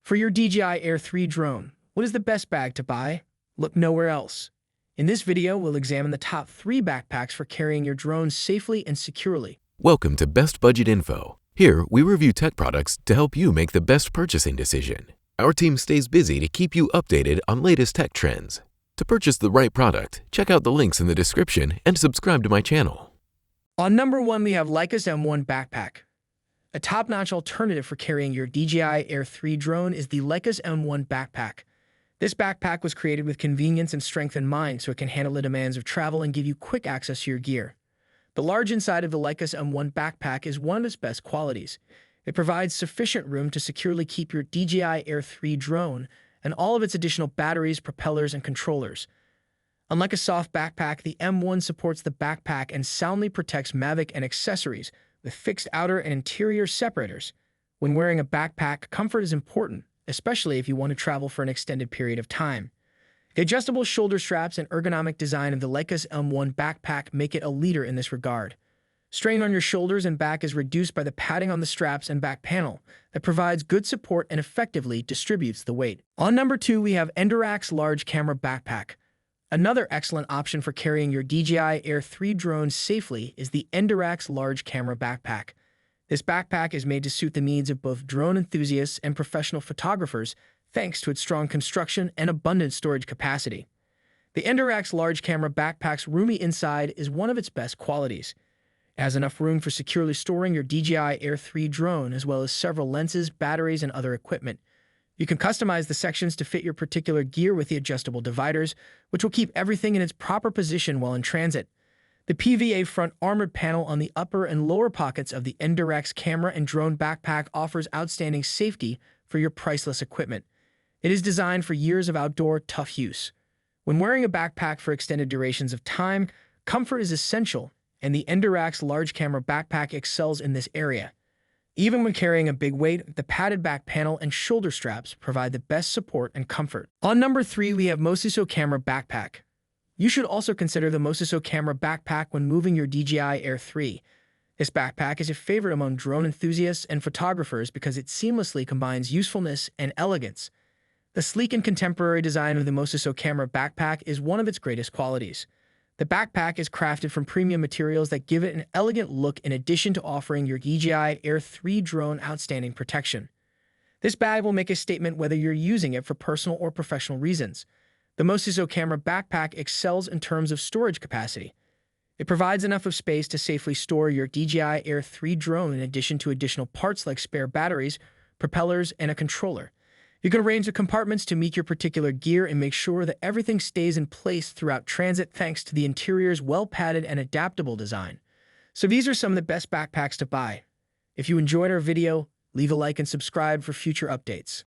For your DJI Air 3 drone, what is the best bag to buy? Look nowhere else. In this video, we'll examine the top 3 backpacks for carrying your drone safely and securely. Welcome to Best Budget Info. Here, we review tech products to help you make the best purchasing decision. Our team stays busy to keep you updated on latest tech trends. To purchase the right product, check out the links in the description and subscribe to my channel. On number 1, we have Lykus M1 Backpack. A top-notch alternative for carrying your DJI Air 3 drone is the Lykus M1 Backpack. This backpack was created with convenience and strength in mind so it can handle the demands of travel and give you quick access to your gear. The large inside of the Lykus M1 Backpack is one of its best qualities. It provides sufficient room to securely keep your DJI Air 3 drone and all of its additional batteries, propellers, and controllers. Unlike a soft backpack, the M1 supports the backpack and soundly protects Mavic and accessories with fixed outer and interior separators. When wearing a backpack, comfort is important, especially if you want to travel for an extended period of time. The adjustable shoulder straps and ergonomic design of the Lykus M1 Backpack make it a leader in this regard. Strain on your shoulders and back is reduced by the padding on the straps and back panel that provides good support and effectively distributes the weight. On number 2, we have Endurax Large Camera Backpack. Another excellent option for carrying your DJI Air 3 drone safely is the Endurax Large Camera Backpack. This backpack is made to suit the needs of both drone enthusiasts and professional photographers thanks to its strong construction and abundant storage capacity. The Endurax Large Camera Backpack's roomy inside is one of its best qualities. It has enough room for securely storing your DJI Air 3 drone as well as several lenses, batteries, and other equipment. You can customize the sections to fit your particular gear with the adjustable dividers, which will keep everything in its proper position while in transit. The PVA front armored panel on the upper and lower pockets of the Endorax camera and drone backpack offers outstanding safety for your priceless equipment. It is designed for years of outdoor, tough use. When wearing a backpack for extended durations of time, comfort is essential, and the Endurax Large Camera Backpack excels in this area. Even when carrying a big weight, the padded back panel and shoulder straps provide the best support and comfort. On number 3, we have Mosiso Camera Backpack. You should also consider the Mosiso Camera Backpack when moving your DJI Air 3. This backpack is a favorite among drone enthusiasts and photographers because it seamlessly combines usefulness and elegance. The sleek and contemporary design of the Mosiso Camera Backpack is one of its greatest qualities. The backpack is crafted from premium materials that give it an elegant look in addition to offering your DJI Air 3 drone outstanding protection. This bag will make a statement whether you're using it for personal or professional reasons. The Mosiso Camera Backpack excels in terms of storage capacity. It provides enough of space to safely store your DJI Air 3 drone in addition to additional parts like spare batteries, propellers, and a controller. You can arrange the compartments to meet your particular gear and make sure that everything stays in place throughout transit thanks to the interior's well-padded and adaptable design. So these are some of the best backpacks to buy. If you enjoyed our video, leave a like and subscribe for future updates.